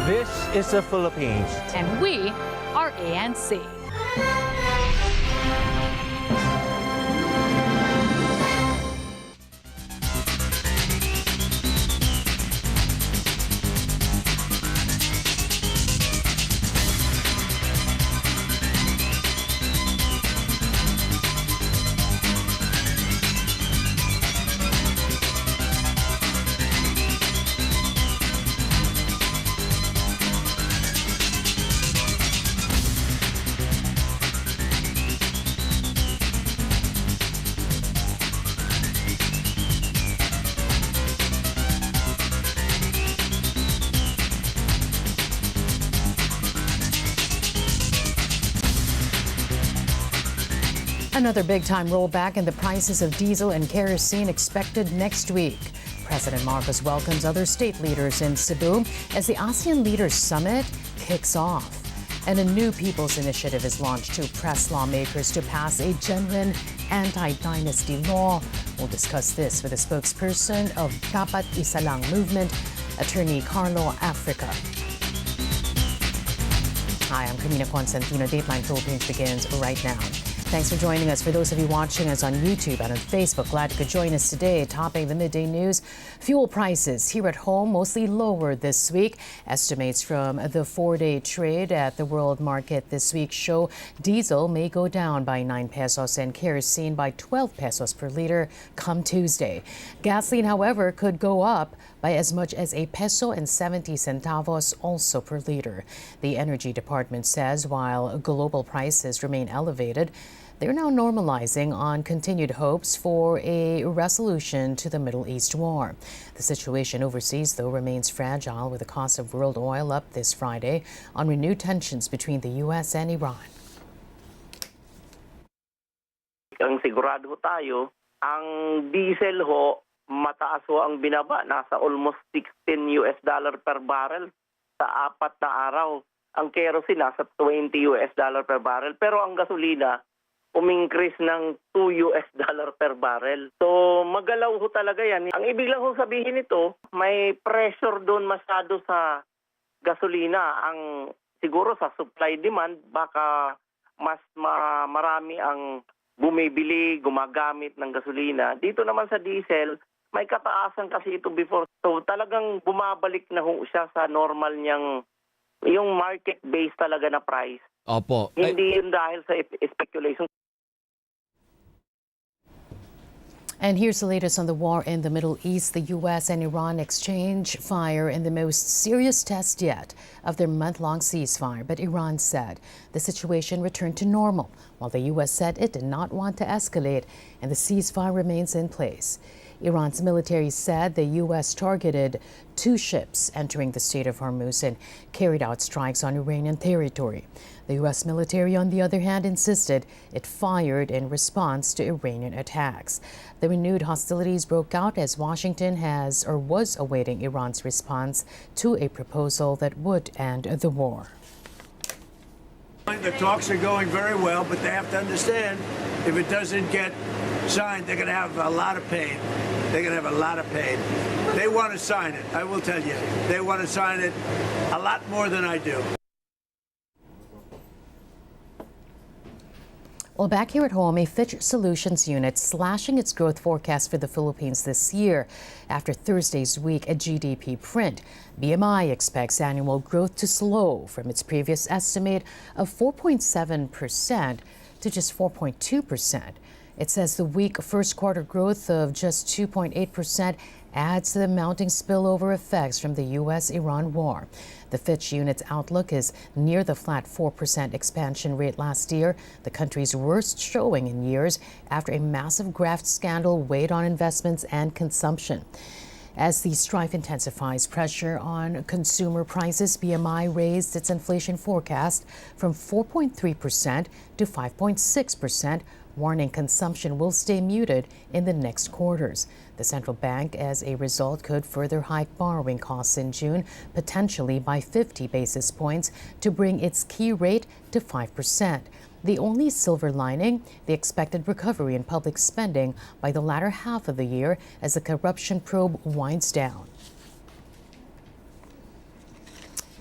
This is the Philippines. And we are ANC. Another big-time rollback in the prices of diesel and kerosene expected next week. President Marcos welcomes other state leaders in Cebu as the ASEAN Leaders Summit kicks off. And a new people's initiative is launched to press lawmakers to pass a genuine anti-dynasty law. We'll discuss this with a spokesperson of Dapat Isa Lang movement, Attorney Carlo Africa. Hi, I'm Carmina Constantino. Dateline Philippines begins right now. Thanks for joining us. For those of you watching us on YouTube and on Facebook, glad you could join us today. Topping the midday news, fuel prices here at home mostly lower this week. Estimates from the four-day trade at the world market this week show diesel may go down by 9 pesos and kerosene by 12 pesos per liter come Tuesday. Gasoline, however, could go up by as much as a peso and 70 centavos also per liter. The Energy Department says while global prices remain elevated, they're now normalizing on continued hopes for a resolution to the Middle East war. The situation overseas, though, remains fragile, with the cost of world oil up this Friday on renewed tensions between the U.S. and Iran. Ang sigurado tayo, ang diesel ho, mataas ho ang binaba, nasa almost $16 per barrel sa 4 na araw. Ang kerosene nasa $20 per barrel, pero ang gasolina umingkrease ng $2 per barrel. So magalaw ho talaga yan. Ang ibig lang ho sabihin nito, may pressure doon masyado sa gasolina. Ang siguro sa supply demand, baka mas marami ang bumibili, gumagamit ng gasolina. Dito naman sa diesel, may kataasan kasi ito before. So talagang bumabalik na ho siya sa normal niyang, yung market base talaga na price. Opo. Hindi yun dahil sa speculation. And here's the latest on the war in the Middle East. The U.S. and Iran exchange fire in the most serious test yet of their month-long ceasefire. But Iran said the situation returned to normal, while the U.S. said it did not want to escalate and the ceasefire remains in place. Iran's military said the U.S. targeted 2 ships entering the Strait of Hormuz and carried out strikes on Iranian territory. The U.S. military, on the other hand, insisted it fired in response to Iranian attacks. The renewed hostilities broke out as Washington was awaiting Iran's response to a proposal that would end the war. The talks are going very well, but they have to understand if it doesn't get signed, they're going to have a lot of pain. They're going to have a lot of pain. They want to sign it, I will tell you. They want to sign it a lot more than I do. Well, back here at home, a Fitch Solutions unit slashing its growth forecast for the Philippines this year after Thursday's weak GDP print. BMI expects annual growth to slow from its previous estimate of 4.7% to just 4.2%. It says the weak first quarter growth of just 2.8% adds to the mounting spillover effects from the U.S.-Iran war. The Fitch unit's outlook is near the flat 4% expansion rate last year, the country's worst showing in years after a massive graft scandal weighed on investments and consumption. As the strife intensifies pressure on consumer prices, BMI raised its inflation forecast from 4.3% to 5.6%, warning consumption will stay muted in the next quarters. The central bank, as a result, could further hike borrowing costs in June, potentially by 50 basis points to bring its key rate to 5%. The only silver lining, the expected recovery in public spending by the latter half of the year as the corruption probe winds down.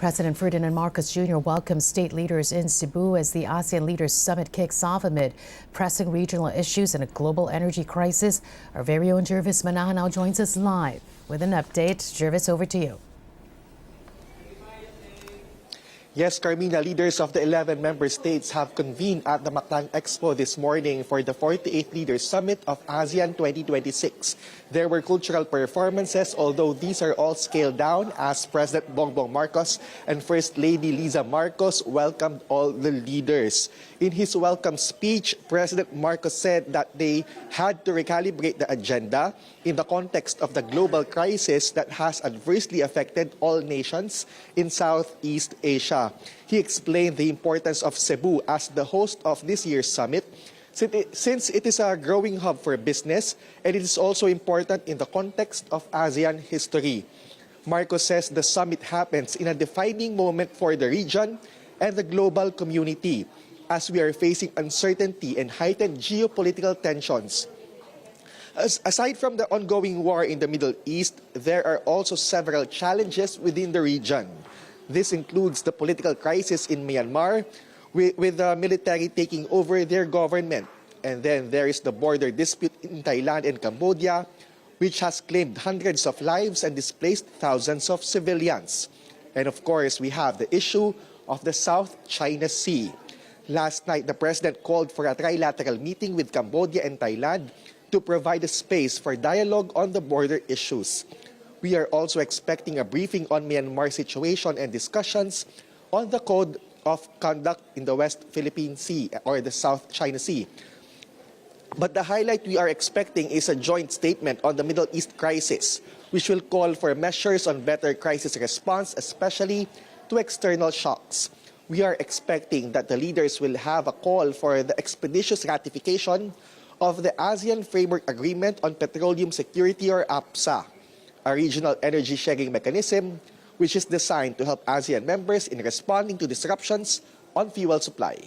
President Ferdinand Marcos Jr. welcomes state leaders in Cebu as the ASEAN Leaders Summit kicks off amid pressing regional issues and a global energy crisis. Our very own Jervis Manahan now joins us live with an update. Jervis, over to you. Yes, Carmina, leaders of the 11 member states have convened at the Mactan Expo this morning for the 48th Leaders Summit of ASEAN 2026. There were cultural performances, although these are all scaled down, as President Bongbong Marcos and First Lady Liza Marcos welcomed all the leaders. In his welcome speech, President Marcos said that they had to recalibrate the agenda in the context of the global crisis that has adversely affected all nations in Southeast Asia. He explained the importance of Cebu as the host of this year's summit, since it is a growing hub for business and it is also important in the context of ASEAN history. Marcos says the summit happens in a defining moment for the region and the global community as we are facing uncertainty and heightened geopolitical tensions. Aside from the ongoing war in the Middle East, there are also several challenges within the region. This includes the political crisis in Myanmar, with the military taking over their government. And then there is the border dispute in Thailand and Cambodia, which has claimed hundreds of lives and displaced thousands of civilians. And of course, we have the issue of the South China Sea. Last night, the president called for a trilateral meeting with Cambodia and Thailand to provide a space for dialogue on the border issues. We are also expecting a briefing on Myanmar situation and discussions on the Code of Conduct in the West Philippine Sea or the South China Sea. But the highlight we are expecting is a joint statement on the Middle East crisis, which will call for measures on better crisis response, especially to external shocks. We are expecting that the leaders will have a call for the expeditious ratification of the ASEAN Framework Agreement on Petroleum Security, or APSA, a regional energy sharing mechanism which is designed to help ASEAN members in responding to disruptions on fuel supply.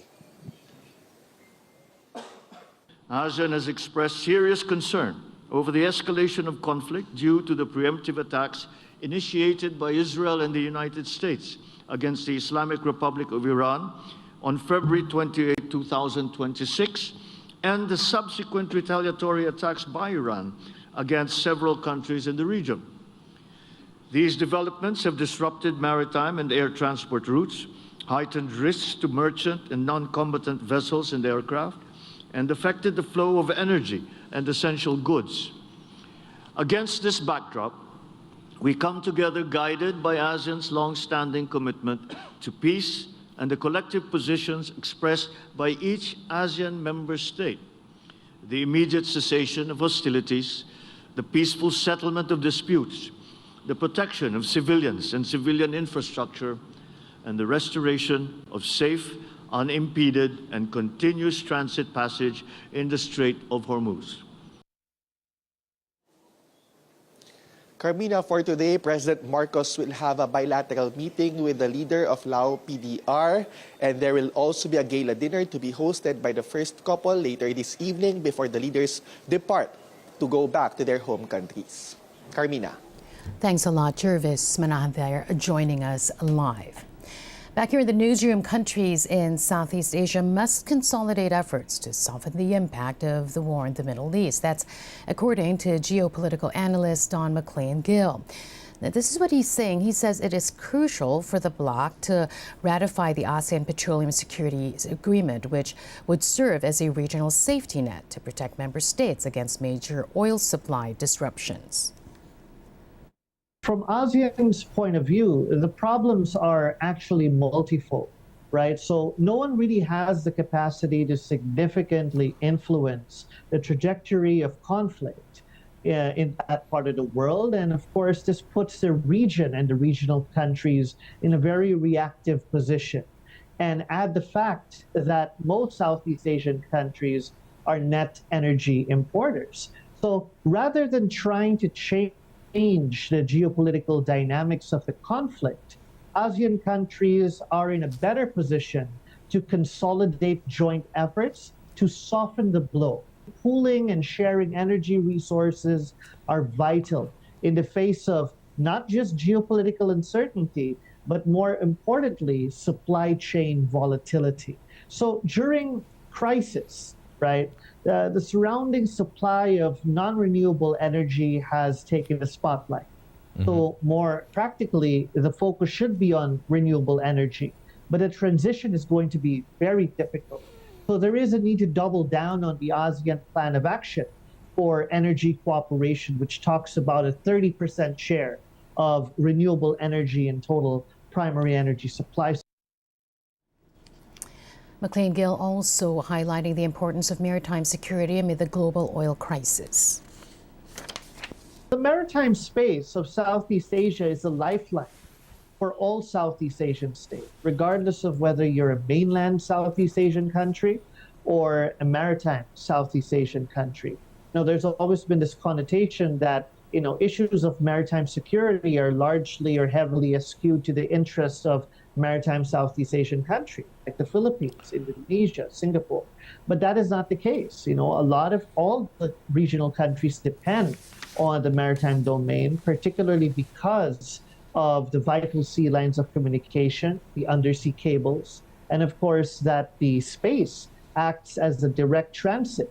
ASEAN has expressed serious concern over the escalation of conflict due to the preemptive attacks initiated by Israel and the United States against the Islamic Republic of Iran on February 28, 2026, and the subsequent retaliatory attacks by Iran against several countries in the region. These developments have disrupted maritime and air transport routes, heightened risks to merchant and non-combatant vessels and aircraft, and affected the flow of energy and essential goods. Against this backdrop, we come together guided by ASEAN's long-standing commitment to peace and the collective positions expressed by each ASEAN member state. The immediate cessation of hostilities, the peaceful settlement of disputes, the protection of civilians and civilian infrastructure, and the restoration of safe, unimpeded, and continuous transit passage in the Strait of Hormuz. Carmina, for today, President Marcos will have a bilateral meeting with the leader of Lao PDR, and there will also be a gala dinner to be hosted by the first couple later this evening before the leaders depart to go back to their home countries. Carmina. Thanks a lot, Jervis Manahan there, joining us live. Back here in the newsroom, countries in Southeast Asia must consolidate efforts to soften the impact of the war in the Middle East. That's according to geopolitical analyst Don McLean-Gill. Now, this is what he's saying. He says it is crucial for the bloc to ratify the ASEAN Petroleum Security Agreement, which would serve as a regional safety net to protect member states against major oil supply disruptions. From ASEAN's point of view, the problems are actually multifold, right? So no one really has the capacity to significantly influence the trajectory of conflict in that part of the world. And of course, this puts the region and the regional countries in a very reactive position. And add the fact that most Southeast Asian countries are net energy importers. So rather than trying to change the geopolitical dynamics of the conflict, ASEAN countries are in a better position to consolidate joint efforts to soften the blow. Pooling and sharing energy resources are vital in the face of not just geopolitical uncertainty, but more importantly, supply chain volatility. So during crisis, right, the surrounding supply of non-renewable energy has taken the spotlight. So more practically, the focus should be on renewable energy, but the transition is going to be very difficult. So there is a need to double down on the ASEAN Plan of Action for energy cooperation, which talks about a 30% share of renewable energy in total primary energy supply. McLean Gill also highlighting the importance of maritime security amid the global oil crisis. The maritime space of Southeast Asia is a lifeline for all Southeast Asian states, regardless of whether you're a mainland Southeast Asian country or a maritime Southeast Asian country. Now, there's always been this connotation that issues of maritime security are largely or heavily skewed to the interests of maritime Southeast Asian countries like the Philippines, Indonesia, Singapore. But that is not the case. All the regional countries depend on the maritime domain, particularly because of the vital sea lines of communication, the undersea cables, and of course that the space acts as the direct transit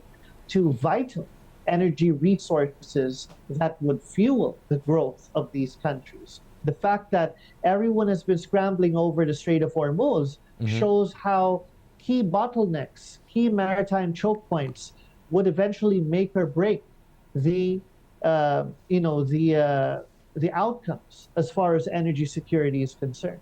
to vital energy resources that would fuel the growth of these countries. The fact that everyone has been scrambling over the Strait of Hormuz shows how key bottlenecks, key maritime choke points would eventually make or break the outcomes as far as energy security is concerned.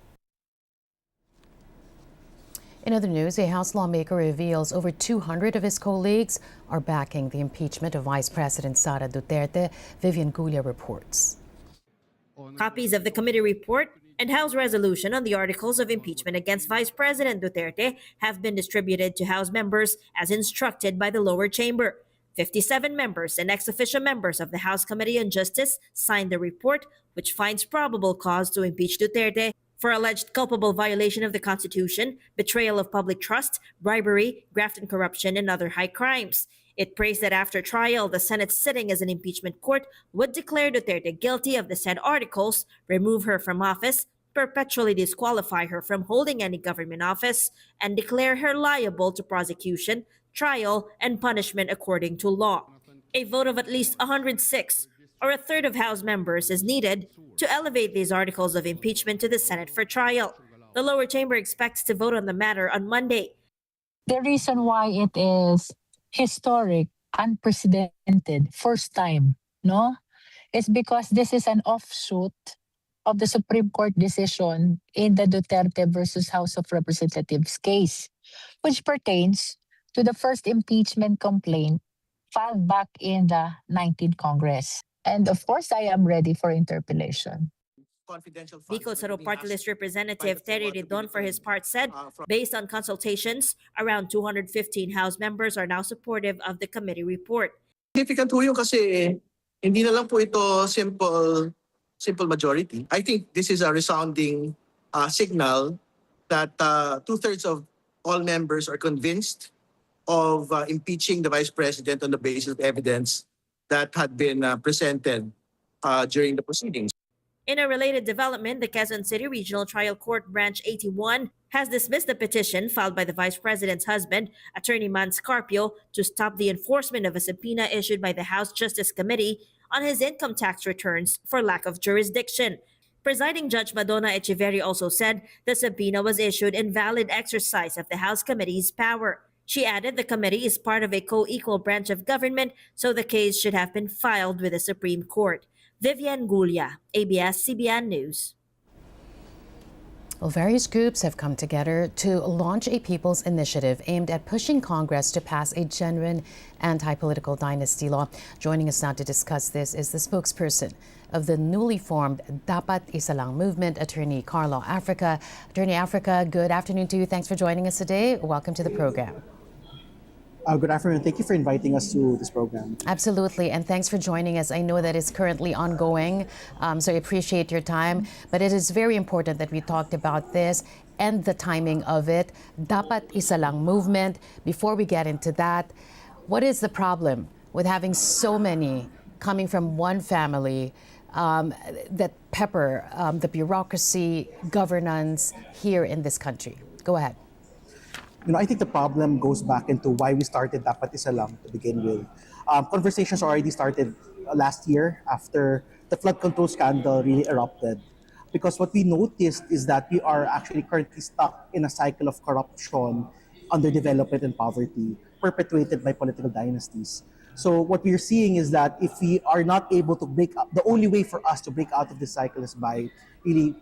In other news, a House lawmaker reveals over 200 of his colleagues are backing the impeachment of Vice President Sara Duterte. Vivian Gulia reports. Copies of the committee report and House resolution on the articles of impeachment against Vice President Duterte have been distributed to House members as instructed by the lower chamber. 57 members and ex-officio members of the House Committee on Justice signed the report, which finds probable cause to impeach Duterte for alleged culpable violation of the Constitution, betrayal of public trust, bribery, graft and corruption, and other high crimes. It praised that after trial, the Senate sitting as an impeachment court would declare Duterte guilty of the said articles, remove her from office, perpetually disqualify her from holding any government office, and declare her liable to prosecution, trial, and punishment according to law. A vote of at least 106, or a third of House members, is needed to elevate these articles of impeachment to the Senate for trial. The lower chamber expects to vote on the matter on Monday. The reason why it is historic, unprecedented, first time, no? It's because this is an offshoot of the Supreme Court decision in the Duterte versus House of Representatives case, which pertains to the first impeachment complaint filed back in the 19th Congress. And of course, I am ready for interpellation. Bicol Saro Party List Representative Terry Ridon, for his part, said, based on consultations, around 215 House members are now supportive of the committee report. Significant po yun kasi hindi na lang po ito simple majority. I think this is a resounding signal that two-thirds of all members are convinced of impeaching the Vice President on the basis of evidence that had been presented during the proceedings. In a related development, the Quezon City Regional Trial Court Branch 81 has dismissed the petition filed by the Vice President's husband, Attorney Man Scarpio, to stop the enforcement of a subpoena issued by the House Justice Committee on his income tax returns for lack of jurisdiction. Presiding Judge Madonna Echeverri also said the subpoena was issued in valid exercise of the House Committee's power. She added the committee is part of a co-equal branch of government, so the case should have been filed with the Supreme Court. Vivian Gulia, ABS-CBN News. Well, various groups have come together to launch a people's initiative aimed at pushing Congress to pass a genuine anti-political dynasty law. Joining us now to discuss this is the spokesperson of the newly formed Dapat Isa Lang movement, Attorney Carlo Africa. Attorney Africa, good afternoon to you. Thanks for joining us today. Welcome to the program. Good afternoon. Thank you for inviting us to this program. Absolutely, and thanks for joining us. I know that it's currently ongoing, so I appreciate your time. But it is very important that we talked about this and the timing of it. Dapat Isa Lang movement. Before we get into that, what is the problem with having so many coming from one family that pepper the bureaucracy, governance here in this country? Go ahead. I think the problem goes back into why we started Dapat Isa Lang to begin with. Conversations already started last year after the flood control scandal really erupted. Because what we noticed is that we are actually currently stuck in a cycle of corruption, underdevelopment, and poverty perpetuated by political dynasties. So what we're seeing is that if we are not able to break up, the only way for us to break out of this cycle is by really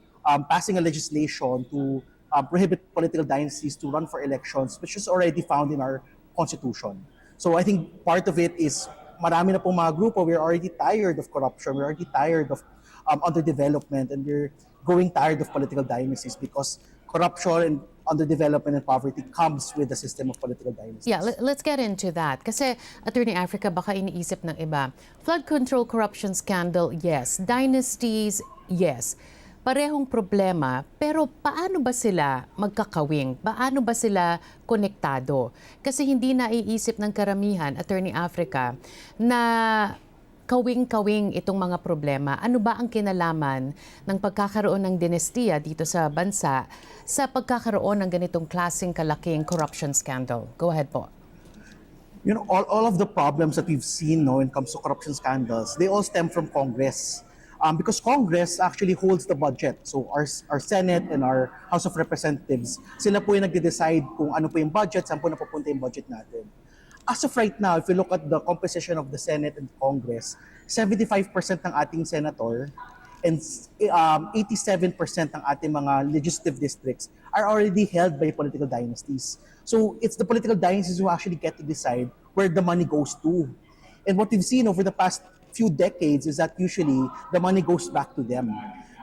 passing a legislation to prohibit political dynasties to run for elections, which is already found in our constitution. So I think part of it is marami na pong mga grupo, we're already tired of corruption, we're already tired of underdevelopment, and we're growing tired of political dynasties because corruption and underdevelopment and poverty comes with the system of political dynasties. Yeah, let's get into that. Kasi, Attorney Africa, baka iniisip ng iba, flood control corruption scandal, yes. Dynasties, yes. Parehong problema, pero paano ba sila magkakawing? Paano ba sila konektado? Kasi hindi naiisip ng karamihan, Attorney Africa, na kawing-kawing itong mga problema. Ano ba ang kinalaman ng pagkakaroon ng dinestiya dito sa bansa sa pagkakaroon ng ganitong klaseng kalaking corruption scandal? Go ahead po. All of the problems that we've seen when it comes to corruption scandals, they all stem from Congress. Because Congress actually holds the budget. So our Senate and our House of Representatives, sila po yung nagde-decide kung ano po yung budget, saan po napupunta yung budget natin. As of right now, if you look at the composition of the Senate and Congress, 75% ng ating senator and 87% ng ating mga legislative districts are already held by political dynasties. So it's the political dynasties who actually get to decide where the money goes to. And what we've seen over the past few decades is that usually the money goes back to them.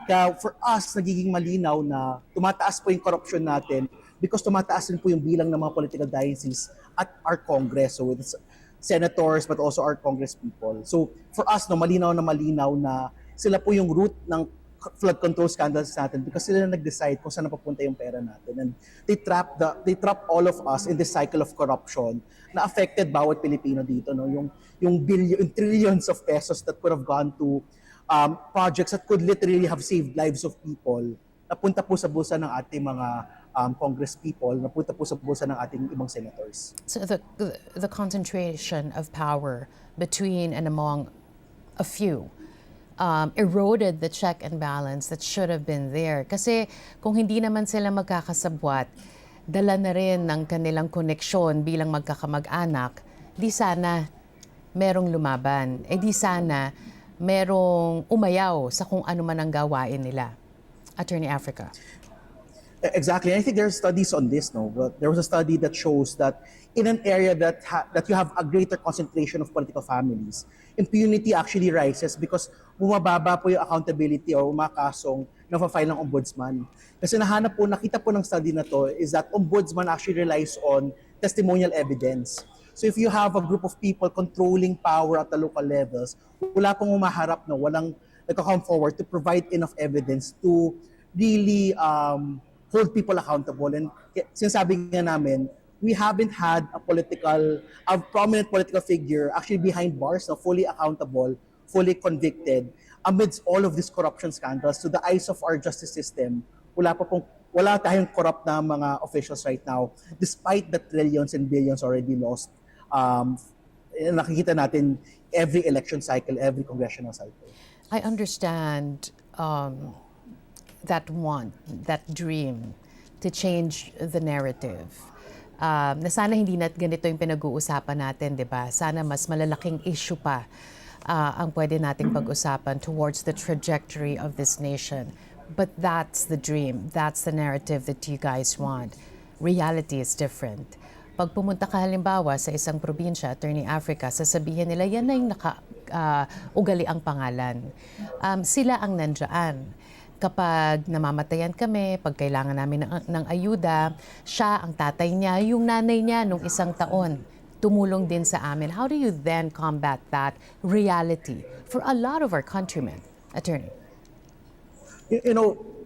Kaya for us, nagiging malinaw na tumataas po yung corruption natin because tumataas rin po yung bilang ng mga political dynasties at our Congress. So it's senators but also our Congress people. So for us, malinaw na sila po yung root ng flood control scandals natin because sila na nag-decide kung saan napapunta yung pera natin. And they trap all of us in this cycle of corruption na affected bawat Pilipino dito. Yung trillions of pesos that could have gone to projects that could literally have saved lives of people, napunta po sa bulsa ng ating mga Congress people, napunta po sa bulsa ng ating ibang senators. So the concentration of power between and among a few eroded the check and balance that should have been there. Kasi kung hindi naman sila magkakasabwat, dala na rin ng kanilang koneksyon bilang magkakamag-anak, di sana merong lumaban. Di sana merong umayaw sa kung ano man ang gawain nila. Attorney Africa. Exactly. I think there are studies on this. There was a study that shows that in an area that you have a greater concentration of political families, impunity actually rises because bumababa po yung accountability o mga kasong na-file ng ombudsman. Kasi nakita po ng study na to is that ombudsman actually relies on testimonial evidence. So if you have a group of people controlling power at the local levels, wala pong umaharap na walang nagka-come forward to provide enough evidence to really hold people accountable. And sinasabi nga namin, we haven't had a prominent political figure actually behind bars, fully accountable, fully convicted amidst all of these corruption scandals. To the eyes of our justice system, wala tayong corrupt na mga officials right now, despite the trillions and billions already lost. Nakikita natin every election cycle, every congressional cycle. I understand that want, that dream to change the narrative. Na sana hindi ganito yung pinag-uusapan natin, di ba? Sana mas malalaking issue pa ang pwede nating pag-usapan towards the trajectory of this nation. But that's the dream. That's the narrative that you guys want. Reality is different. Pag pumunta ka halimbawa sa isang probinsya, Attorney Africa, sasabihin nila, yan na yung ugali ang pangalan. Sila ang nandyan. Kapag namamatayan kami, pag kailangan namin ng ayuda, siya, ang tatay niya, yung nanay niya nung isang taon, tumulong din sa amin. How do you then combat that reality for a lot of our countrymen, Attorney?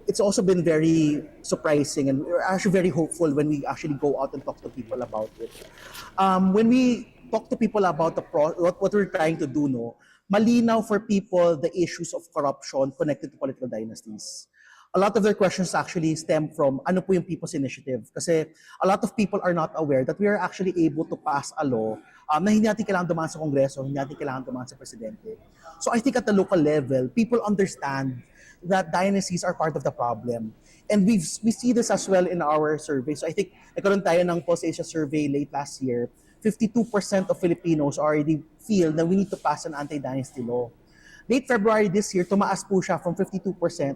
It's also been very surprising, and we're actually very hopeful when we actually go out and talk to people about it. When we talk to people about what we're trying to do, malinaw for people the issues of corruption connected to political dynasties. A lot of their questions actually stem from ano po yung People's Initiative. Kasi a lot of people are not aware that we are actually able to pass a law na hindi natin kailangan dumaan sa Kongreso, hindi natin kailangan dumaan sa Presidente. So I think at the local level, people understand that dynasties are part of the problem. And we see this as well in our survey. So I think nagkaroon tayo ng Pulse Asia survey late last year. 52% of Filipinos already feel that we need to pass an anti-dynasty law. Late February this year, tumaas po siya from 52%, 64%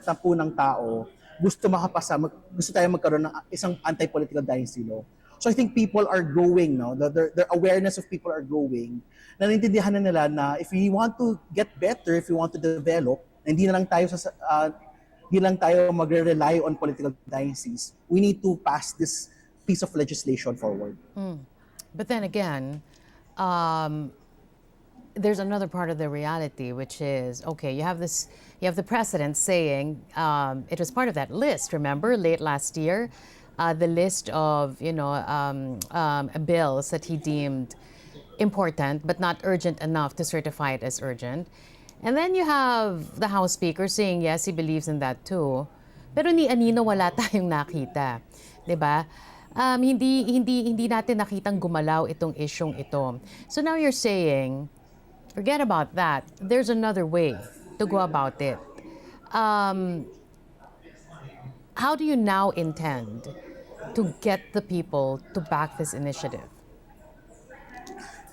na po ng tao gusto makapasa, gusto tayo magkaroon ng isang anti-political dynasty law. So I think people are growing, no? The awareness of people are growing. Nanintindihan na nila na if we want to get better, if we want to develop, hindi na lang tayo hindi lang tayo magre-rely on political dynasties. We need to pass this piece of legislation forward. But then again, there's another part of the reality, which is, okay, you have the president saying it was part of that list, remember, late last year, the list of, bills that he deemed important but not urgent enough to certify it as urgent. And then you have the House Speaker saying, yes, he believes in that too. Pero ni Anino wala tayong nakita. 'Di ba? Hindi natin nakitang gumalaw itong isyong ito. So now you're saying, forget about that. There's another way to go about it. How do you now intend to get the people to back this initiative?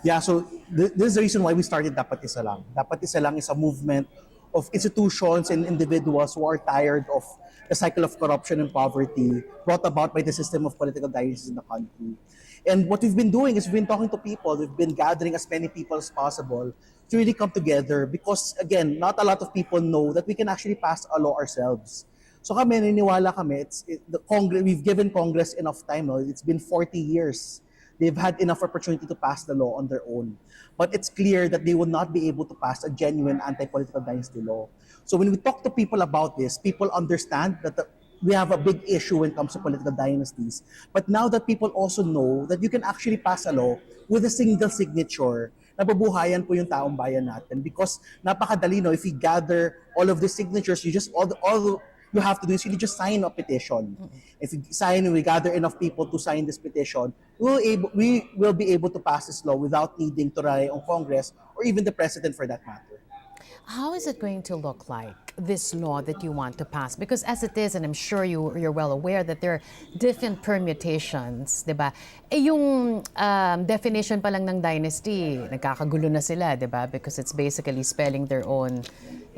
Yeah, so this is the reason why we started Dapat Isa Lang. Dapat Isa Lang is a movement of institutions and individuals who are tired of the cycle of corruption and poverty brought about by the system of political dynasties in the country. And what we've been doing is we've been talking to people, we've been gathering as many people as possible to really come together because, again, not a lot of people know that we can actually pass a law ourselves. So kami, naniniwala kami, we've given Congress enough time. No? It's been 40 years. They've had enough opportunity to pass the law on their own. But it's clear that they will not be able to pass a genuine anti-political dynasty law. So when we talk to people about this, people understand that we have a big issue when it comes to political dynasties. But now that people also know that you can actually pass a law with a single signature, nababuhayan po yung taong bayan natin. Because napakadali, no? If we gather all of the signatures, all you have to do is really just sign a petition. If we sign and we gather enough people to sign this petition, we will be able to pass this law without needing to rely on Congress or even the President for that matter. How is it going to look like, this law that you want to pass? Because as it is, and I'm sure you're well aware that there are different permutations, di ba? Yung definition pa lang ng dynasty, nagkakagulo na sila, di ba? Because it's basically spelling their own,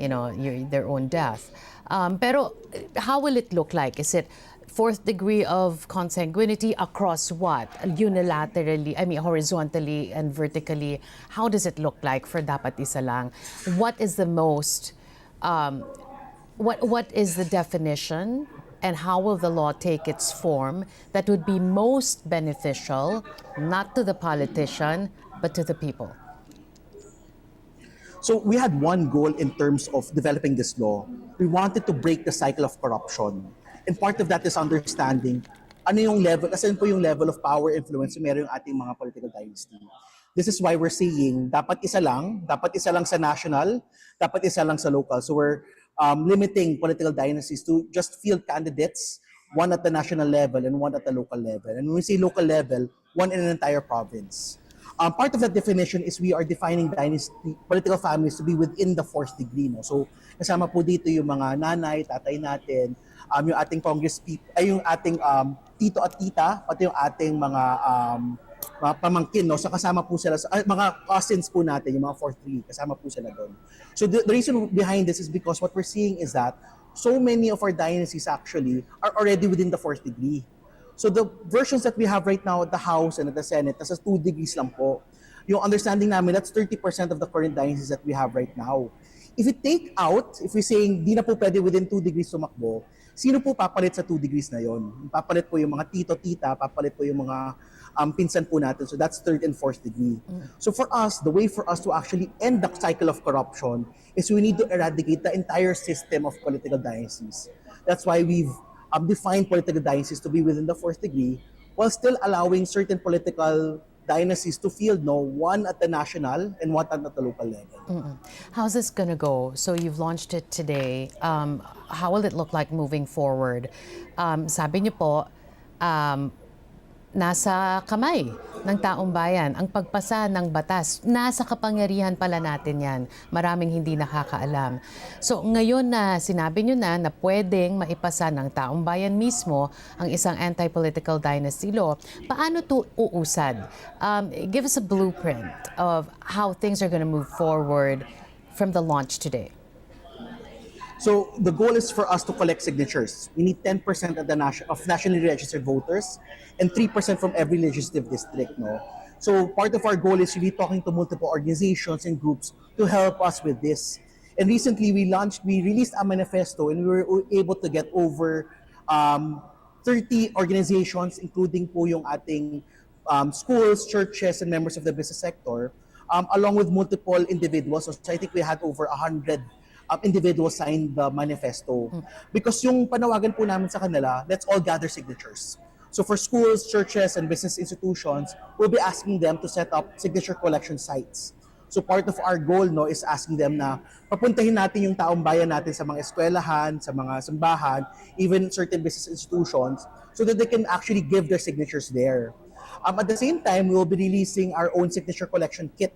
their own death. Pero how will it look like? Is it fourth degree of consanguinity across what? Unilaterally, horizontally and vertically. How does it look like for Dapat Isa Lang? What is the most, what is the definition and how will the law take its form that would be most beneficial, not to the politician, but to the people? So we had one goal in terms of developing this law. We wanted to break the cycle of corruption. And part of that is understanding ano yung level, asan po yung level of power influence meron yung ating mga political dynasty. This is why we're saying dapat isa lang sa national, dapat isa lang sa local. So we're limiting political dynasties to just field candidates, one at the national level and one at the local level. And when we say local level, one in an entire province. Part of that definition is we are defining dynasty, political families to be within the fourth degree. No? So kasama po dito yung mga nanay, tatay natin, yung ating yung ating tito at tita, pati yung ating mga pamangkin, no? So kasama po sila, mga cousins po natin, yung mga fourth degree, kasama po sila doon. So the reason behind this is because what we're seeing is that so many of our dynasties actually are already within the fourth degree. So the versions that we have right now at the House and at the Senate, nasa 2 degrees lang po. Yung understanding namin, that's 30% of the current dynasties that we have right now. If we take out, if we're saying di na po pwede within 2 degrees tumakbo, sino po papalit sa 2 degrees na yon? Papalit po yung mga tito, tita, papalit po yung mga pinsan po natin. So that's 3rd and 4th degree. So for us, the way for us to actually end the cycle of corruption is we need to eradicate the entire system of political dynasties. That's why we've defined political dynasties to be within the 4th degree while still allowing certain political dynasties to field, no, one at the national and one at the local level. How's this gonna go? So you've launched it today. How will it look like moving forward? Sabi niyo po, nasa kamay ng taong bayan. Ang pagpasa ng batas, nasa kapangyarihan pala natin yan. Maraming hindi nakakaalam. So ngayon na sinabi nyo na pwedeng maipasa ng taong bayan mismo ang isang anti-political dynasty law, paano to uusad? Give us a blueprint of how things are going to move forward from the launch today. So the goal is for us to collect signatures. We need 10% of nationally registered voters and 3% from every legislative district. No? So part of our goal is really talking to multiple organizations and groups to help us with this. And recently we released a manifesto, and we were able to get over 30 organizations, including po yung ating schools, churches, and members of the business sector, along with multiple individuals. So I think we had over 100 individuals signed the manifesto. Because yung panawagan po namin sa kanila, let's all gather signatures. So for schools, churches, and business institutions, we'll be asking them to set up signature collection sites. So part of our goal, no, is asking them na papuntahin natin yung taong bayan natin sa mga eskwelahan, sa mga simbahan, even certain business institutions, so that they can actually give their signatures there. At the same time, we will be releasing our own signature collection kit.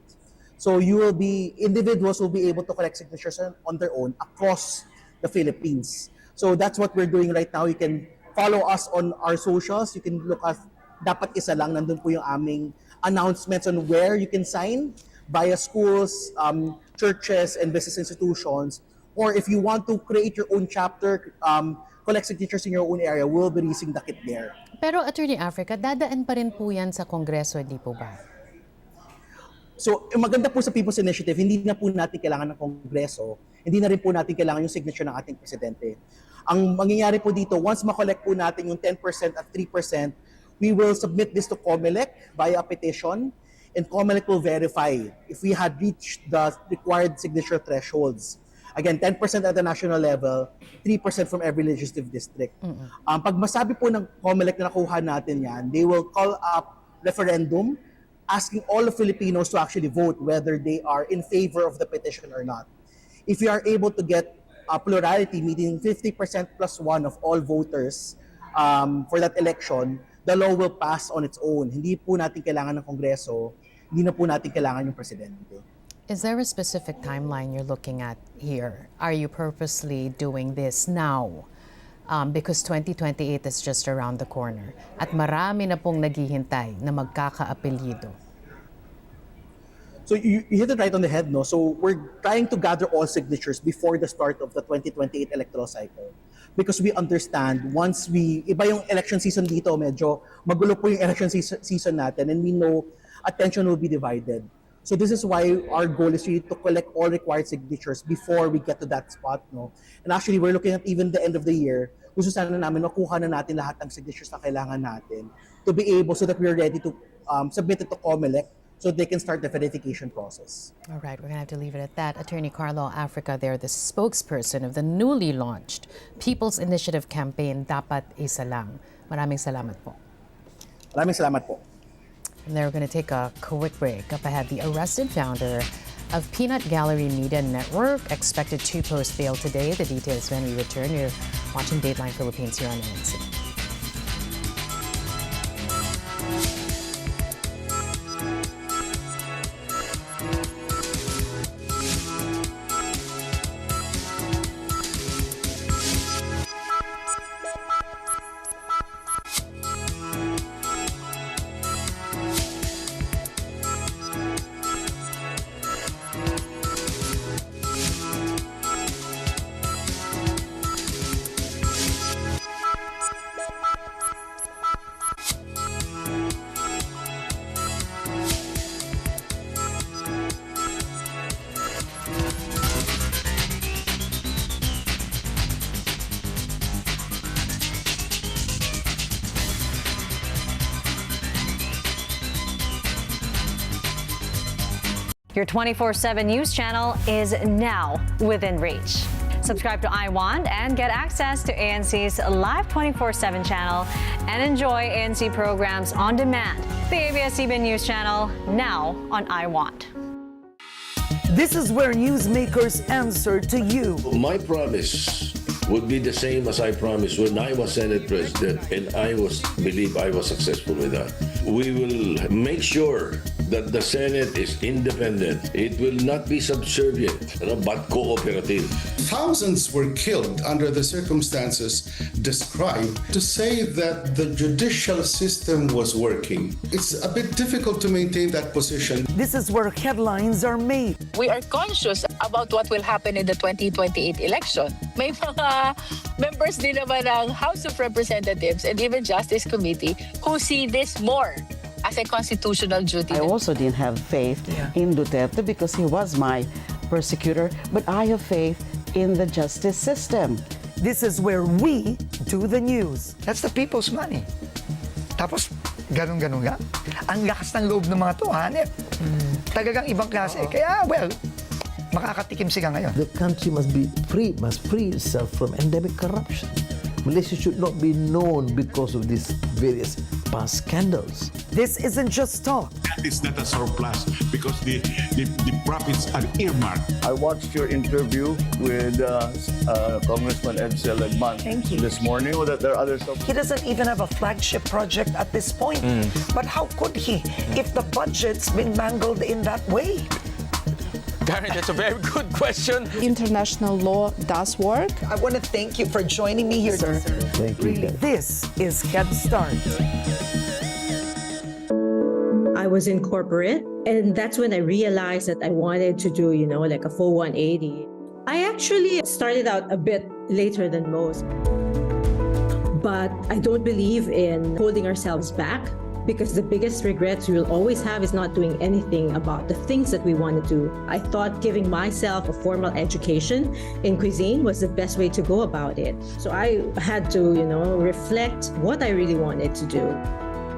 So individuals will be able to collect signatures on their own across the Philippines. So that's what we're doing right now. You can follow us on our socials. You can look at Dapat Isa Lang. Nandun po yung aming announcements on where you can sign via schools, churches, and business institutions. Or if you want to create your own chapter, collect signatures in your own area, we'll be releasing the kit there. Pero Attorney Africa, dadaan pa rin po yan sa Kongreso, hindi po ba? So, maganda po sa People's Initiative, hindi na po natin kailangan ng Kongreso, hindi na rin po natin kailangan yung signature ng ating presidente. Ang mangyayari po dito, once ma-collect po natin yung 10% at 3%, we will submit this to COMELEC via a petition, and COMELEC will verify if we had reached the required signature thresholds. Again, 10% at the national level, 3% from every legislative district. Pag masabi po ng COMELEC na nakuha natin yan, they will call up referendum asking all of Filipinos to actually vote whether they are in favor of the petition or not. If we are able to get a plurality, meaning 50% plus 1 of all voters for that election, the law will pass on its own. Hindi po natin kailangan ng Kongreso, hindi na po natin kailangan yung presidente. Is there a specific timeline you're looking at here? Are you purposely doing this now? Because 2028 is just around the corner. At marami na pong naghihintay na magkaka-apelyido. So you hit it right on the head, no? So we're trying to gather all signatures before the start of the 2028 electoral cycle. Because we understand, iba yung election season dito, medyo magulo po yung election season natin, and we know attention will be divided. So this is why our goal is really to collect all required signatures before we get to that spot, no? And actually, we're looking at even the end of the year, gusto sana namin makuha na natin lahat ng signatures na kailangan natin to be able so that we're ready to submit it to COMELEC so they can start the verification process. All right, we're going to have to leave it at that. Attorney Carlo Africa there, the spokesperson of the newly launched People's Initiative campaign, Dapat Isa Lang. Maraming salamat po. Maraming salamat po. And then we're going to take a quick break. Up ahead, the arrested founder of Peanut Gallery Media Network expected to post bail today. The details when we return. You're watching Dateline Philippines here on NNC. Your 24/7 news channel is now within reach. Subscribe to iWant and get access to ANC's live 24/7 channel and enjoy ANC programs on demand. The ABS-CBN News channel, now on iWant. This is where newsmakers answer to you. My promise would be the same as I promised when I was Senate President, and I believe I was successful with that. We will make sure that the Senate is independent. It will not be subservient, but cooperative. Thousands were killed under the circumstances described. To say that the judicial system was working, it's a bit difficult to maintain that position. This is where headlines are made. We are conscious about what will happen in the 2028 election. May mga members din naman ng House of Representatives and even Justice Committee who see this more as a constitutional duty. I also didn't have faith in Duterte because he was my persecutor, but I have faith in the justice system. This is where we do the news. That's the people's money. Tapos, ganun-ganun nga. Ang lakas ng loob ng mga to, hanep. Talagang ibang klase. Kaya, well, makakatikim sila ngayon. The country must free itself from endemic corruption. Malaysia should not be known because of these various past scandals. This isn't just talk. That is not a surplus because the profits are earmarked. I watched your interview with Congressman Edsel Edman this morning. That there are others. He doesn't even have a flagship project at this point. But how could he if the budget's been mangled in that way? Karen, that's a very good question. International law does work. I want to thank you for joining me here, sir. Thank you. Really, this is Head Start. I was in corporate, and that's when I realized that I wanted to do, like a full 180. I actually started out a bit later than most, but I don't believe in holding ourselves back. Because the biggest regrets we will always have is not doing anything about the things that we want to do. I thought giving myself a formal education in cuisine was the best way to go about it. So I had to, reflect what I really wanted to do.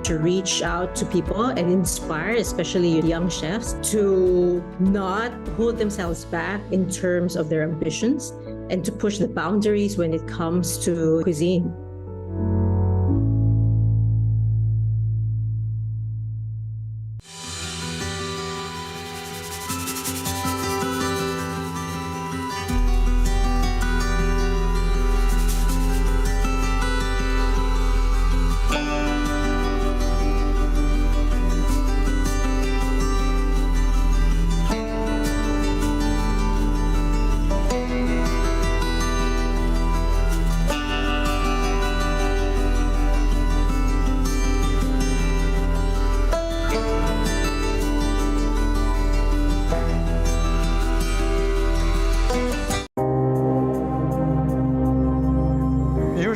To reach out to people and inspire, especially young chefs, to not hold themselves back in terms of their ambitions and to push the boundaries when it comes to cuisine.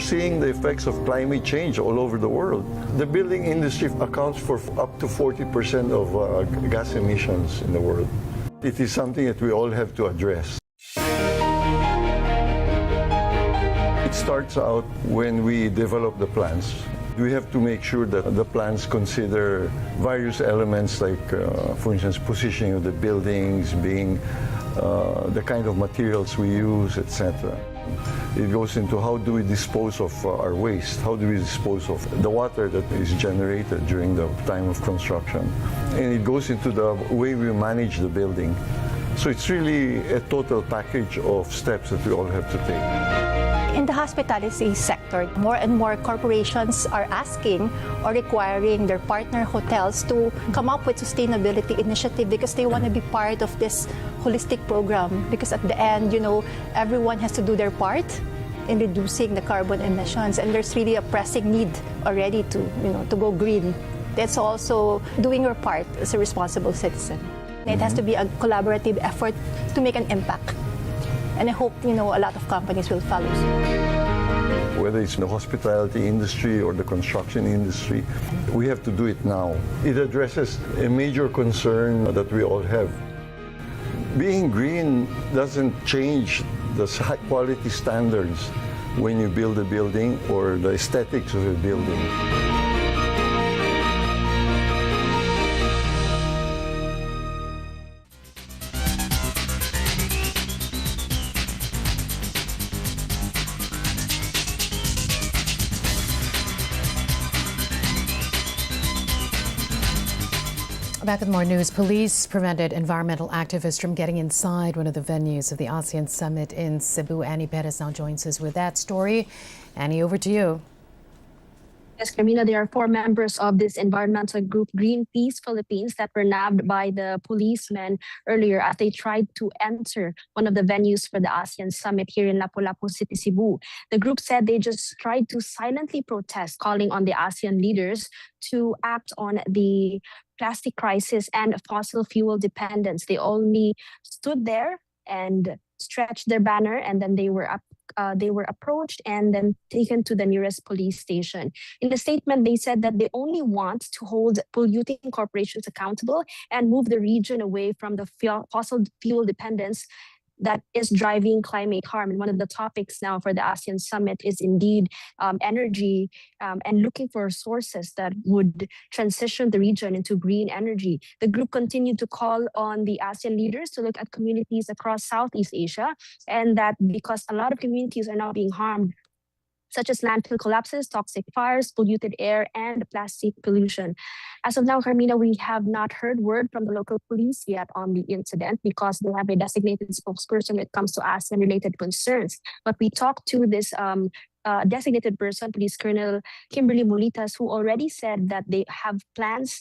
Seeing the effects of climate change all over the world. The building industry accounts for up to 40% of gas emissions in the world. It is something that we all have to address. It starts out when we develop the plans. We have to make sure that the plans consider various elements like, for instance, positioning of the buildings, being the kind of materials we use, etc. It goes into how do we dispose of our waste, how do we dispose of the water that is generated during the time of construction. And it goes into the way we manage the building. So it's really a total package of steps that we all have to take. In the hospitality sector, more and more corporations are asking or requiring their partner hotels to come up with sustainability initiative because they want to be part of this holistic program. Because at the end, everyone has to do their part in reducing the carbon emissions, and there's really a pressing need already to go green. That's also doing your part as a responsible citizen. It has to be a collaborative effort to make an impact. And I hope, a lot of companies will follow suit. Whether it's in the hospitality industry or the construction industry, we have to do it now. It addresses a major concern that we all have. Being green doesn't change the high quality standards when you build a building or the aesthetics of a building. Back with more news. Police prevented environmental activists from getting inside one of the venues of the ASEAN Summit in Cebu. Annie Perez now joins us with that story. Annie, over to you. Yes, Carmina, there are 4 members of this environmental group, Greenpeace Philippines, that were nabbed by the policemen earlier as they tried to enter one of the venues for the ASEAN Summit here in Lapu-Lapu City, Cebu. The group said they just tried to silently protest, calling on the ASEAN leaders to act on the plastic crisis and fossil fuel dependence. They only stood there and stretched their banner, and then they were approached and then taken to the nearest police station. In the statement, they said that they only want to hold polluting corporations accountable and move the region away from the fossil fuel dependence that is driving climate harm. And one of the topics now for the ASEAN Summit is indeed energy and looking for sources that would transition the region into green energy. The group continued to call on the ASEAN leaders to look at communities across Southeast Asia, and that because a lot of communities are now being harmed, such as landfill collapses, toxic fires, polluted air, and plastic pollution. As of now, Carmina, we have not heard word from the local police yet on the incident because they have a designated spokesperson when it comes to ASEAN-related concerns. But we talked to this designated person, Police Colonel Kimberly Molitas, who already said that they have plans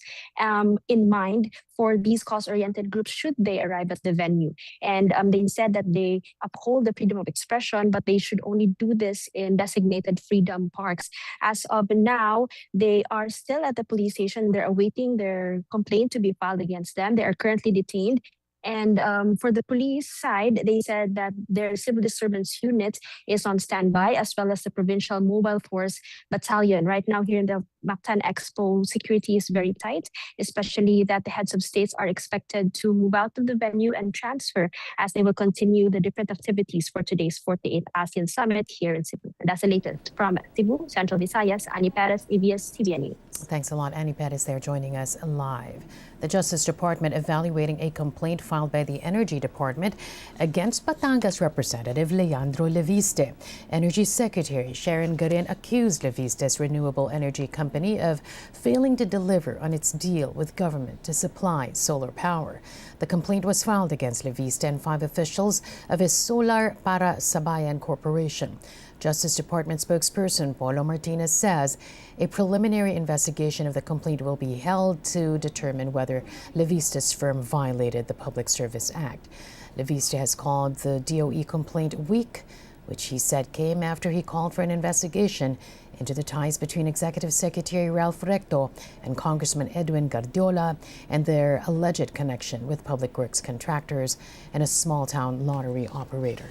in mind for these cause-oriented groups should they arrive at the venue. And they said that they uphold the freedom of expression, but they should only do this in designated freedom parks. As of now, they are still at the police station. They're awaiting their complaint to be filed against them. They are currently detained. And for the police side, they said that their civil disturbance unit is on standby, as well as the Provincial Mobile Force Battalion. Right now here in the Mactan Expo, security is very tight, especially that the heads of states are expected to move out of the venue and transfer as they will continue the different activities for today's 48th ASEAN Summit here in Cebu. And that's the latest from Cebu, Central Visayas. Annie Perez, ABS-CBN News. Thanks a lot. Annie Perez there joining us live. The Justice Department evaluating a complaint filed by the Energy Department against Batangas Representative Leandro Leviste. Energy Secretary Sharon Garin accused Leviste's renewable energy company of failing to deliver on its deal with government to supply solar power. The complaint was filed against Leviste and 5 officials of his Solar Para Sabayan Corporation. Justice Department spokesperson Paulo Martinez says a preliminary investigation of the complaint will be held to determine whether Leviste's firm violated the Public Service Act. Leviste has called the DOE complaint weak, which he said came after he called for an investigation into the ties between Executive Secretary Ralph Recto and Congressman Edwin Guardiola and their alleged connection with public works contractors and a small-town lottery operator.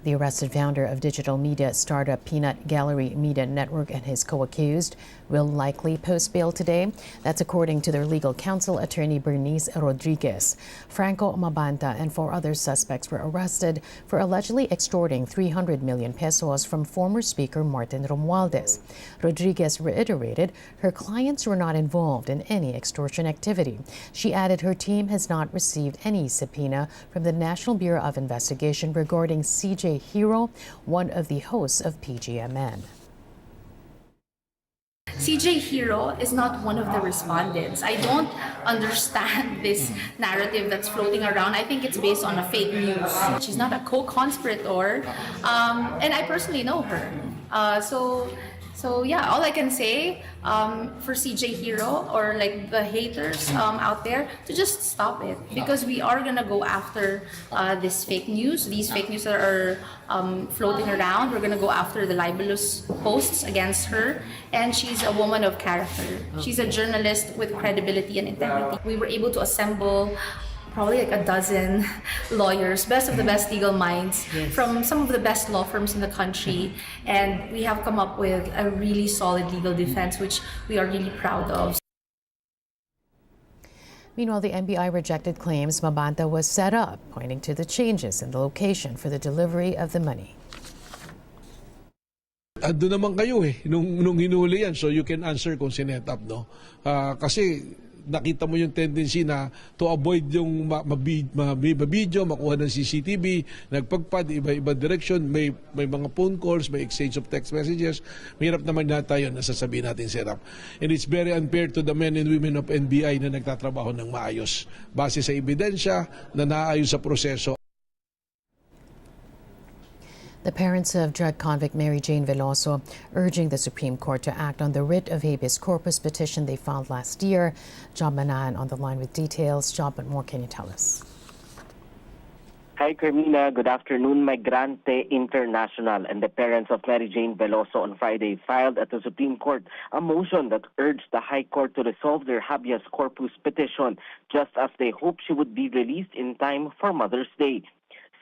The arrested founder of digital media startup Peanut Gallery Media Network and his co-accused will likely post bail today. That's according to their legal counsel, attorney Bernice Rodriguez. Franco Mabanta and 4 other suspects were arrested for allegedly extorting 300 million pesos from former Speaker Martin Romualdez. Rodriguez reiterated her clients were not involved in any extortion activity. She added her team has not received any subpoena from the National Bureau of Investigation regarding CJ Hero, one of the hosts of PGMN. CJ Hero is not one of the respondents. I don't understand this narrative that's floating around. I think it's based on a fake news. She's not a co-conspirator, and I personally know her. So yeah, all I can say for CJ Hero or like the haters out there to just stop it, because we are gonna go after this fake news, these fake news that are floating around. We're gonna go after the libelous posts against her, and she's a woman of character. She's a journalist with credibility and integrity. We were able to assemble probably like a dozen lawyers, best of the best legal minds from some of the best law firms in the country. And we have come up with a really solid legal defense, which we are really proud of. Meanwhile, the NBI rejected claims Mabanta was set up, pointing to the changes in the location for the delivery of the money. Ando naman kayo nung hinuli yan, so you can answer kung sinet up, no? Kasi nakita mo yung tendency na to avoid yung mabidyo, makuha ng CCTV, nagpagpad, iba-iba direction, may mga phone calls, may exchange of text messages. Mahirap naman nata yun, nasasabihin natin, Sir Rap. And it's very unfair to the men and women of NBI na nagtatrabaho ng maayos. Base sa ebidensya na naayos sa proseso. The parents of drug convict Mary Jane Veloso urging the Supreme Court to act on the writ of habeas corpus petition they filed last year. John Manan on the line with details. John, what more can you tell us? Hi, Carmina. Good afternoon. Migrante International and the parents of Mary Jane Veloso on Friday filed at the Supreme Court a motion that urged the High Court to resolve their habeas corpus petition just as they hope she would be released in time for Mother's Day.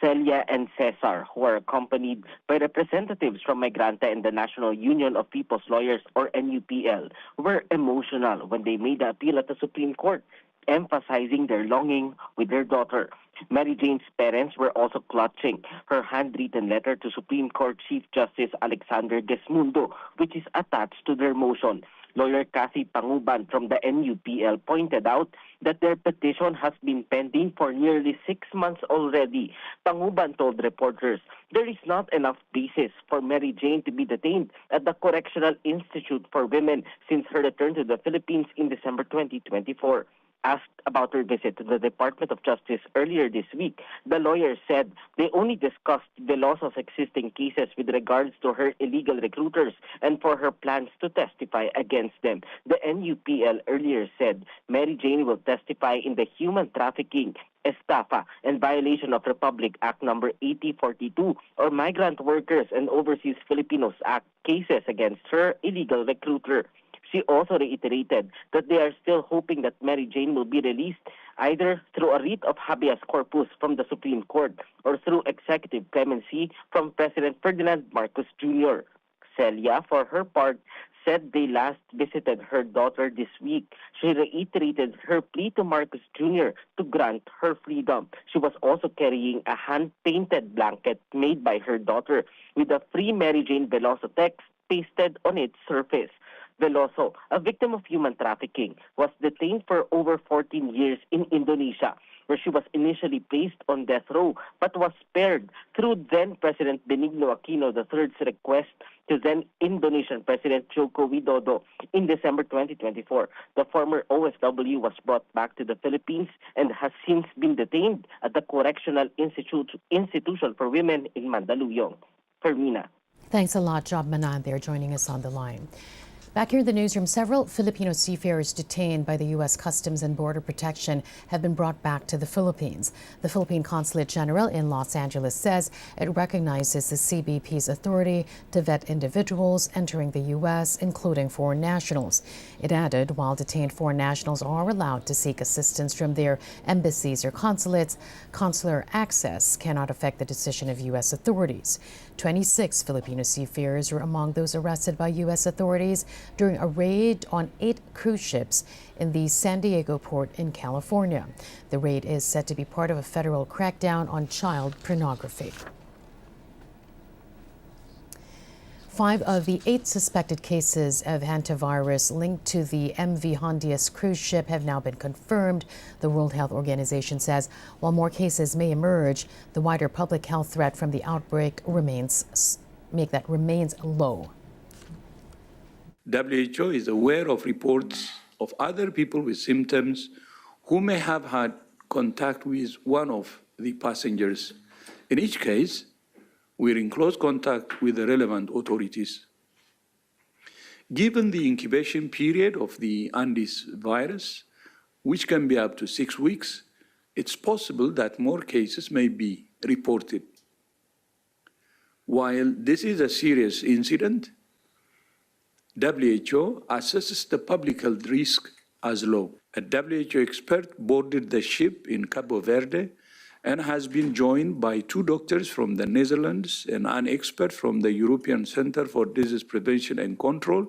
Celia and Cesar, who are accompanied by representatives from Migrante and the National Union of People's Lawyers, or NUPL, were emotional when they made the appeal at the Supreme Court, emphasizing their longing with their daughter. Mary Jane's parents were also clutching her handwritten letter to Supreme Court Chief Justice Alexander Gesmundo, which is attached to their motion. Lawyer Cathy Panguban from the NUPL pointed out that their petition has been pending for nearly 6 months already. Panguban told reporters there is not enough basis for Mary Jane to be detained at the Correctional Institute for Women since her return to the Philippines in December 2024. Asked about her visit to the Department of Justice earlier this week, the lawyer said they only discussed Veloso's existing cases with regards to her illegal recruiters and for her plans to testify against them. The NUPL earlier said Mary Jane will testify in the human trafficking, estafa, and violation of Republic Act No. 8042 or Migrant Workers and Overseas Filipinos Act cases against her illegal recruiter. She also reiterated that they are still hoping that Mary Jane will be released either through a writ of habeas corpus from the Supreme Court or through executive clemency from President Ferdinand Marcos Jr. Celia, for her part, said they last visited her daughter this week. She reiterated her plea to Marcos Jr. to grant her freedom. She was also carrying a hand-painted blanket made by her daughter with a Free Mary Jane Veloso text pasted on its surface. Veloso, a victim of human trafficking, was detained for over 14 years in Indonesia, where she was initially placed on death row, but was spared through then-President Benigno Aquino III's request to then-Indonesian President Joko Widodo in December 2024. The former OFW was brought back to the Philippines and has since been detained at the Correctional Institution for Women in Mandaluyong. Fermina. Thanks a lot, Job Manan, there joining us on the line. Back here in the newsroom, several Filipino seafarers detained by the U.S. Customs and Border Protection have been brought back to the Philippines. The Philippine Consulate General in Los Angeles says it recognizes the CBP's authority to vet individuals entering the U.S., including foreign nationals. It added, while detained foreign nationals are allowed to seek assistance from their embassies or consulates, consular access cannot affect the decision of U.S. authorities. 26 Filipino seafarers were among those arrested by U.S. authorities during a raid on 8 cruise ships in the San Diego port in California. The raid is said to be part of a federal crackdown on child pornography. 5 of the 8 suspected cases of hantavirus linked to the MV Hondias cruise ship have now been confirmed. The World Health Organization says while more cases may emerge, the wider public health threat from the outbreak remains low. WHO is aware of reports of other people with symptoms who may have had contact with one of the passengers. In each case, we're in close contact with the relevant authorities. Given the incubation period of the Andes virus, which can be up to 6 weeks, it's possible that more cases may be reported. While this is a serious incident, WHO assesses the public health risk as low. A WHO expert boarded the ship in Cabo Verde and has been joined by 2 doctors from the Netherlands and an expert from the European Center for Disease Prevention and Control,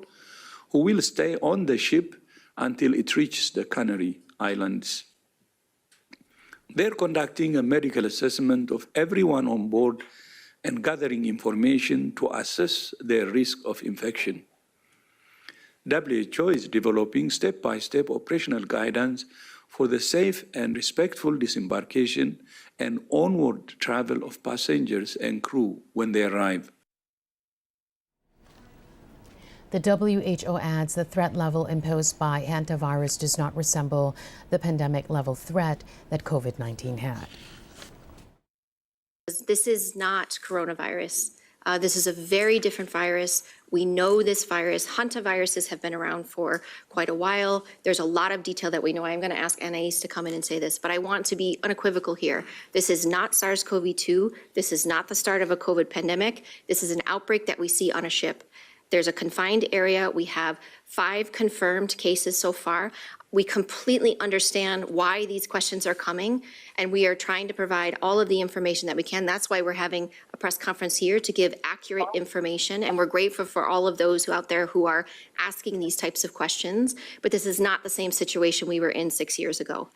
who will stay on the ship until it reaches the Canary Islands. They're conducting a medical assessment of everyone on board and gathering information to assess their risk of infection. WHO is developing step-by-step operational guidance for the safe and respectful disembarkation and onward travel of passengers and crew when they arrive. The WHO adds the threat level imposed by hantavirus does not resemble the pandemic level threat that COVID-19 had. This is not coronavirus. This is a very different virus. We know this virus. Hantaviruses have been around for quite a while. There's a lot of detail that we know. I'm going to ask Anais to come in and say this, but I want to be unequivocal here. This is not SARS-CoV-2. This is not the start of a COVID pandemic. This is an outbreak that we see on a ship. There's a confined area. We have 5 confirmed cases so far. We completely understand why these questions are coming, and we are trying to provide all of the information that we can. That's why we're having a press conference here to give accurate information, and we're grateful for all of those out there who are asking these types of questions. But this is not the same situation we were in 6 years ago.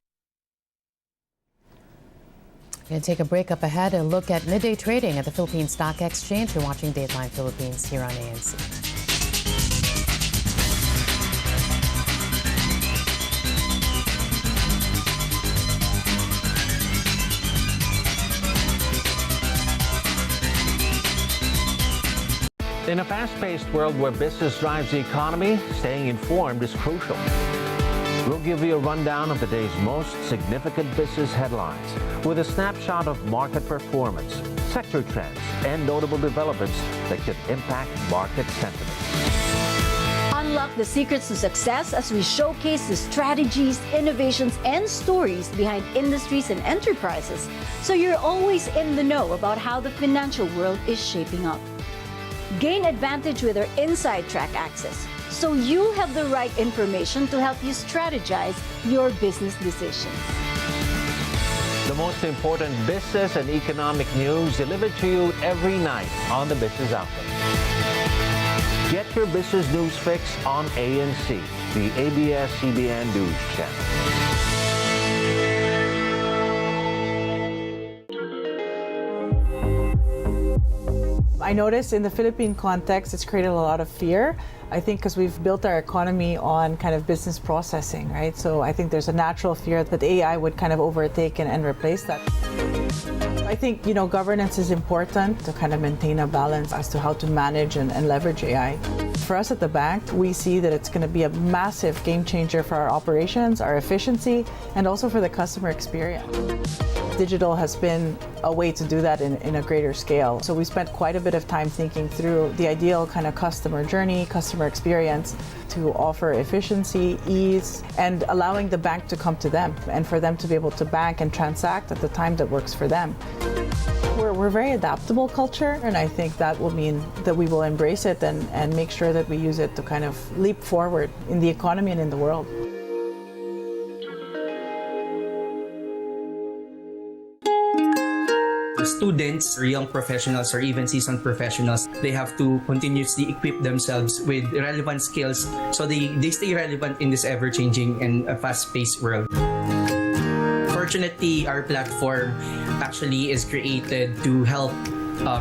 We're going to take a break. Up ahead, a look at midday trading at the Philippine Stock Exchange. You're watching Dateline Philippines here on ANC. In a fast-paced world where business drives the economy, staying informed is crucial. We'll give you a rundown of the day's most significant business headlines with a snapshot of market performance, sector trends, and notable developments that could impact market sentiment. Unlock the secrets to success as we showcase the strategies, innovations, and stories behind industries and enterprises, so you're always in the know about how the financial world is shaping up. Gain advantage with our Inside Track access, so you have the right information to help you strategize your business decisions. The most important business and economic news delivered to you every night on the Business Outlook. Get your business news fix on ANC, the ABS-CBN News Channel. I noticed in the Philippine context, it's created a lot of fear. I think because we've built our economy on kind of business processing, right? So I think there's a natural fear that AI would kind of overtake and replace that. I think, governance is important to kind of maintain a balance as to how to manage and leverage AI. For us at the bank, we see that it's going to be a massive game changer for our operations, our efficiency, and also for the customer experience. Digital has been a way to do that in a greater scale. So we spent quite a bit of time thinking through the ideal kind of customer journey, customer experience to offer efficiency, ease, and allowing the bank to come to them and for them to be able to bank and transact at the time that works for them. We're a very adaptable culture, and I think that will mean that we will embrace it and make sure that we use it to kind of leap forward in the economy and in the world. Students or young professionals or even seasoned professionals, they have to continuously equip themselves with relevant skills so they stay relevant in this ever-changing and fast-paced world. Fortunately, our platform actually is created to help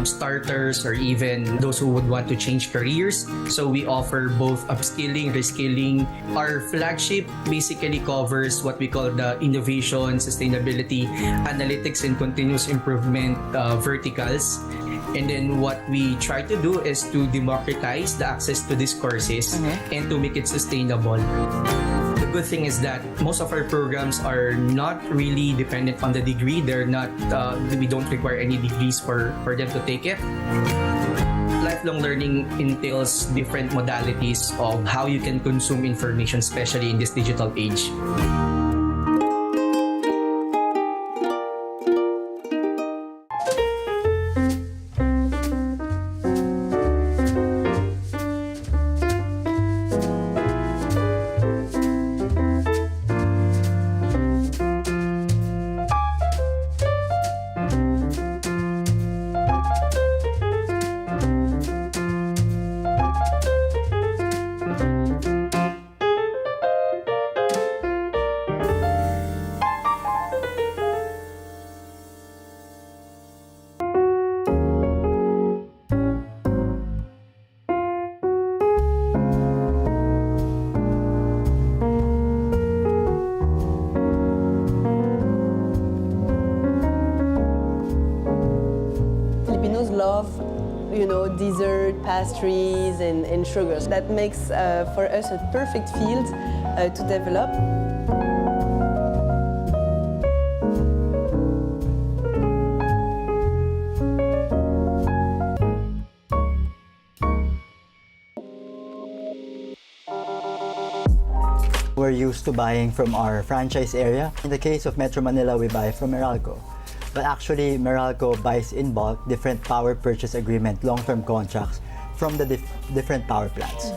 starters or even those who would want to change careers. So we offer both upskilling, reskilling. Our flagship basically covers what we call the innovation, sustainability, analytics, and continuous improvement verticals. And then what we try to do is to democratize the access to these courses and to make it sustainable. The good thing is that most of our programs are not really dependent on the degree. They're not, we don't require any degrees for them to take it. Lifelong learning entails different modalities of how you can consume information, especially in this digital age. dessert, pastries, and sugars. That makes for us a perfect field to develop. We're used to buying from our franchise area. In the case of Metro Manila, we buy from Meralco. But actually, Meralco buys in bulk different power purchase agreement, long-term contracts from the different power plants.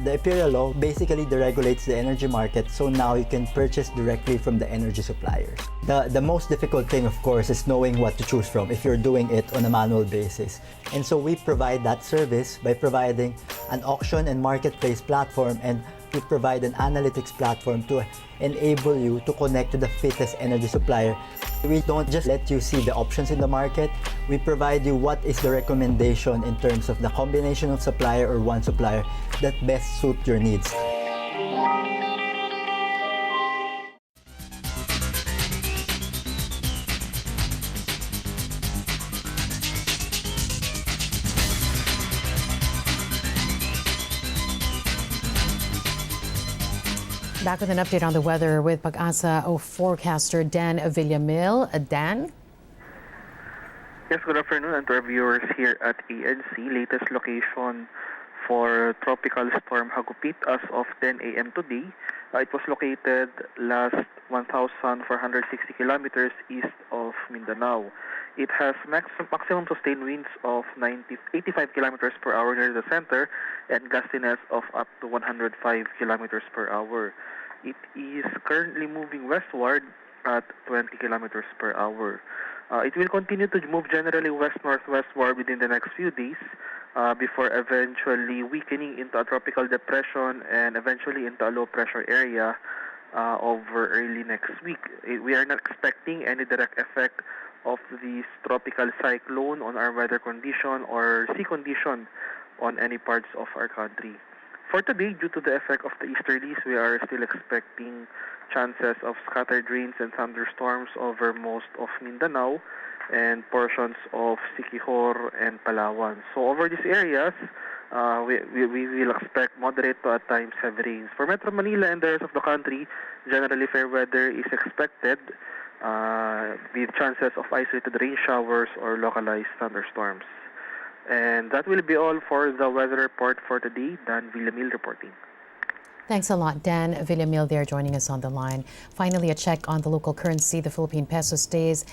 The IPERA law basically deregulates the energy market, so now you can purchase directly from the energy suppliers. The most difficult thing, of course, is knowing what to choose from if you're doing it on a manual basis. And so we provide that service by providing an auction and marketplace platform, and we provide an analytics platform to enable you to connect to the fittest energy supplier. We don't just let you see the options in the market, we provide you what is the recommendation in terms of the combination of supplier or one supplier that best suit your needs. Back with an update on the weather with Pag-asa forecaster Dan Villamil. Dan? Yes, good afternoon, and to our viewers here at ANC. Latest location for Tropical Storm Hagupit as of 10 a.m. today. It was located last 1,460 kilometers east of Mindanao. It has maximum sustained winds of 85 kilometers per hour near the center and gustiness of up to 105 kilometers per hour. It is currently moving westward at 20 kilometers per hour. It will continue to move generally west-northwestward within the next few days before eventually weakening into a tropical depression and eventually into a low-pressure area over early next week. We are not expecting any direct effect of this tropical cyclone on our weather condition or sea condition on any parts of our country. For today, due to the effect of the easterlies, we are still expecting chances of scattered rains and thunderstorms over most of Mindanao and portions of Siquijor and Palawan. So over these areas, we will expect moderate to at times heavy rains. For Metro Manila and the rest of the country, generally fair weather is expected with chances of isolated rain showers or localized thunderstorms. And that will be all for the weather report for today. Dan Villamil reporting. Thanks a lot, Dan Villamil there joining us on the line. Finally, a check on the local currency. The Philippine peso stays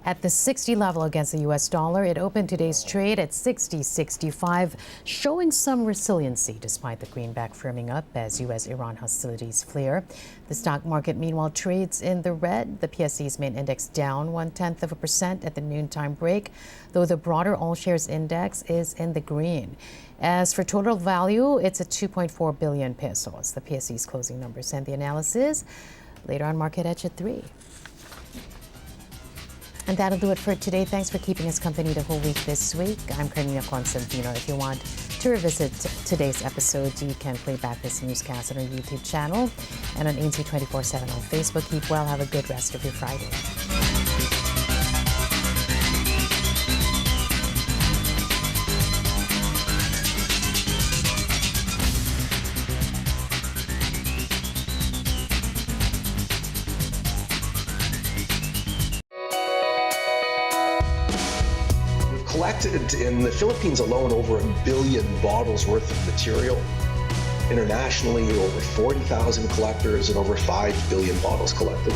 at the 60 level against the U.S. dollar. It opened today's trade at 60.65, showing some resiliency despite the greenback firming up as U.S.-Iran hostilities flare. The stock market, meanwhile, trades in the red. The PSE's main index down 0.1% at the noontime break, though the broader all-shares index is in the green. As for total value, it's at 2.4 billion pesos. The PSE's closing numbers and the analysis later on Market Edge at 3. And that'll do it for today. Thanks for keeping us company the whole week this week. I'm Carmina Constantino. If you want to revisit today's episode, you can play back this newscast on our YouTube channel and on ANC 24/7 on Facebook. Keep well. Have a good rest of your Friday. Collected in the Philippines alone over 1 billion bottles worth of material. Internationally, over 40,000 collectors and over 5 billion bottles collected.